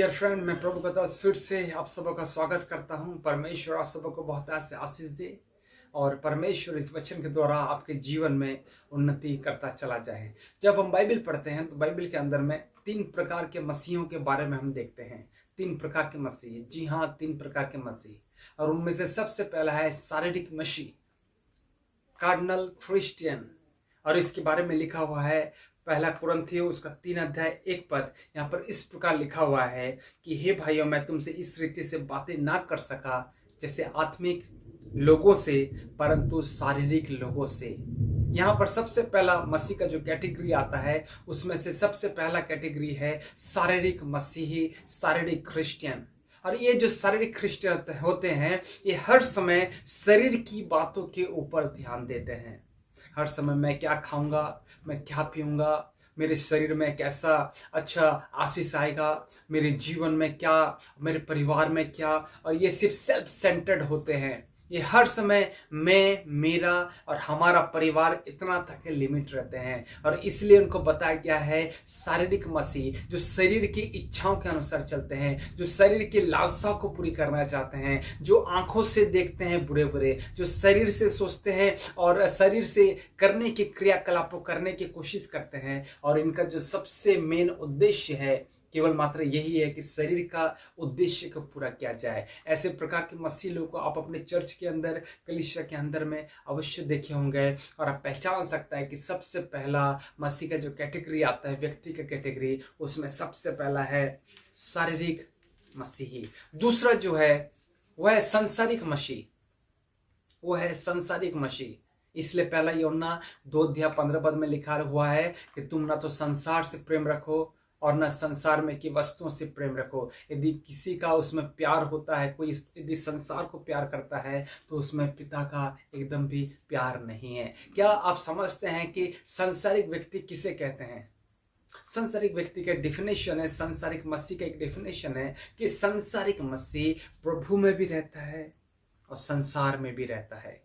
Dear friend, मैं प्रभु का दास फिर से आप सबों का स्वागत करता हूं। परमेश्वर आप सबों को बहुत से आशीष दे और परमेश्वर इस वचन के द्वारा आपके जीवन में उन्नति करता चला जाए। जब हम बाइबल पढ़ते हैं तो बाइबल के अंदर में 3 प्रकार के मसीहों के बारे में हम देखते हैं। 3 प्रकार के मसीह, जी हाँ, 3 प्रकार के मसीह। और उनमें से सबसे पहला है शारीरिक मसीह, कार्डिनल क्रिश्चियन। और इसके बारे में लिखा हुआ है पहला कुरिन्थियों उसका 3 अध्याय 1 पद। यहाँ पर इस प्रकार लिखा हुआ है कि हे भाइयों, मैं तुमसे इस रीति से बातें ना कर सका जैसे आत्मिक लोगों से, परंतु शारीरिक लोगों से। यहाँ पर सबसे पहला मसीह का जो कैटेगरी आता है उसमें से सबसे पहला कैटेगरी है शारीरिक मसीही, शारीरिक क्रिश्चियन। और ये जो शारीरिक क्रिश्चियन होते हैं ये हर समय शरीर की बातों के ऊपर ध्यान देते हैं। हर समय मैं क्या खाऊंगा, मैं क्या पीऊंगा, मेरे शरीर में कैसा अच्छा आशीष आएगा, मेरे जीवन में क्या, मेरे परिवार में क्या। और ये सिर्फ सेल्फ सेंटर्ड होते हैं। ये हर समय मैं, मेरा और हमारा परिवार इतना तक लिमिट रहते हैं। और इसलिए उनको बताया गया है शारीरिक मसीह, जो शरीर की इच्छाओं के अनुसार चलते हैं, जो शरीर की लालसा को पूरी करना चाहते हैं, जो आंखों से देखते हैं बुरे बुरे, जो शरीर से सोचते हैं और शरीर से करने के क्रियाकलापों करने की कोशिश करते हैं। और इनका जो सबसे मेन उद्देश्य है केवल मात्र यही है कि शरीर का उद्देश्य को पूरा किया जाए। ऐसे प्रकार के मसीह लोगों को आप अपने चर्च के अंदर, कलीसिया के अंदर में अवश्य देखे होंगे। और आप पहचान सकता है कि सबसे पहला मसीह का जो कैटेगरी आता है, व्यक्ति का कैटेगरी, उसमें सबसे पहला है शारीरिक मसीही। दूसरा जो है वह है संसारिक मसीह, वो है संसारिक मसीह। इसलिए पहला यूहन्ना 2 अध्याय 15 पद में लिखा हुआ है कि तुम ना तो संसार से प्रेम रखो और न संसार में की वस्तुओं से प्रेम रखो। यदि किसी का उसमें प्यार होता है, कोई यदि संसार को प्यार करता है तो उसमें पिता का एकदम भी प्यार नहीं है। क्या आप समझते हैं कि संसारिक व्यक्ति किसे कहते हैं? संसारिक व्यक्ति का डेफिनेशन है, संसारिक मसीह का एक डेफिनेशन है कि संसारिक मसीह प्रभु में भी रहता है और संसार में भी रहता है।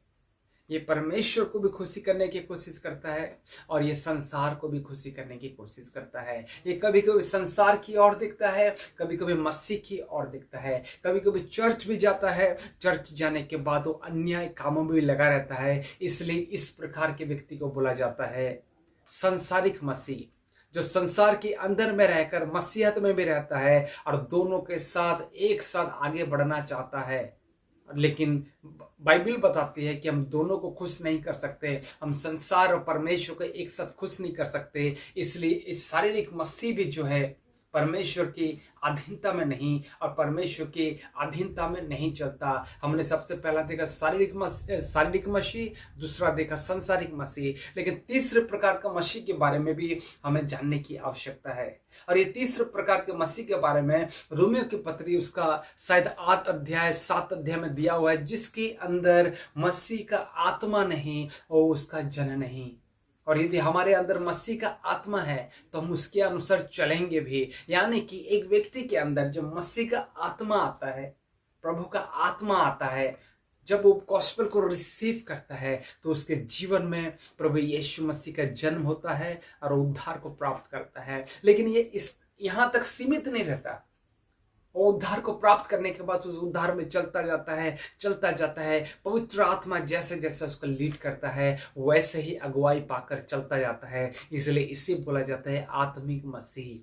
ये परमेश्वर को भी खुशी करने की कोशिश करता है और ये संसार को भी खुशी करने की कोशिश करता है। ये कभी कभी संसार की ओर दिखता है, कभी कभी मसीह की ओर दिखता है, कभी कभी चर्च भी जाता है, चर्च जाने के बाद वो अन्याय कामों में भी लगा रहता है। इसलिए इस प्रकार के व्यक्ति को बोला जाता है संसारिक मसीह, जो संसार के अंदर में रहकर मसीहत में भी रहता है और दोनों के साथ एक साथ आगे बढ़ना चाहता है। लेकिन बाइबल बताती है कि हम दोनों को खुश नहीं कर सकते, हम संसार और परमेश्वर को एक साथ खुश नहीं कर सकते। इसलिए इस शारीरिक मसीह भी जो है परमेश्वर की अधीनता में नहीं और परमेश्वर की अधीनता में नहीं चलता। हमने सबसे पहला देखा शारीरिक मसीह, दूसरा देखा संसारिक मसीह, लेकिन तीसरे प्रकार का मसीह के बारे में भी हमें जानने की आवश्यकता है। और ये तीसरे प्रकार के मसीह के बारे में रोमियो की पत्री उसका शायद 8 अध्याय 7 अध्याय में दिया हुआ है, जिसके अंदर मसीह का आत्मा नहीं और उसका जन नहीं। और यदि हमारे अंदर मसीह का आत्मा है तो हम उसके अनुसार चलेंगे भी। यानी कि एक व्यक्ति के अंदर जब मसीह का आत्मा आता है, प्रभु का आत्मा आता है, जब वो गॉस्पेल को रिसीव करता है तो उसके जीवन में प्रभु यीशु मसीह का जन्म होता है और उद्धार को प्राप्त करता है। लेकिन ये यहाँ तक सीमित नहीं रहता। और उद्धार को प्राप्त करने के बाद उस उद्धार में चलता जाता है। पवित्र आत्मा जैसे जैसे उसको लीड करता है वैसे ही अगुवाई पाकर चलता जाता है। इसलिए इसे बोला जाता है आत्मिक मसीह,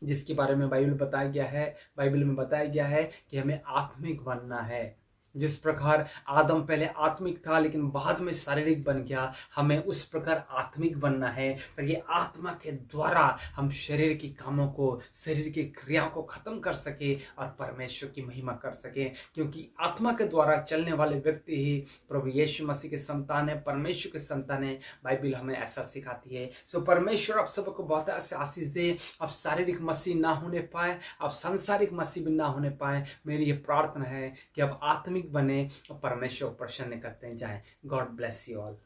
जिसके बारे में बाइबल में बताया गया है कि हमें आत्मिक बनना है। जिस प्रकार आदम पहले आत्मिक था लेकिन बाद में शारीरिक बन गया, हमें उस प्रकार आत्मिक बनना है ताकि आत्मा के द्वारा हम शरीर की कामों को, शरीर की क्रियाओं को खत्म कर सके और परमेश्वर की महिमा कर सके। क्योंकि आत्मा के द्वारा चलने वाले व्यक्ति ही प्रभु यीशु मसीह के संतान है, परमेश्वर के संतान है। बाइबल हमें ऐसा सिखाती है। सो परमेश्वर आप सबको बहुत ऐसे आशीष दे, आप शारीरिक मसीह ना होने पाए, आप सांसारिक मसीह भी ना होने पाए। मेरी ये प्रार्थना है कि आप आत्मिक बने और परमेश्वर प्रसन्न करते जाएं। God bless you all.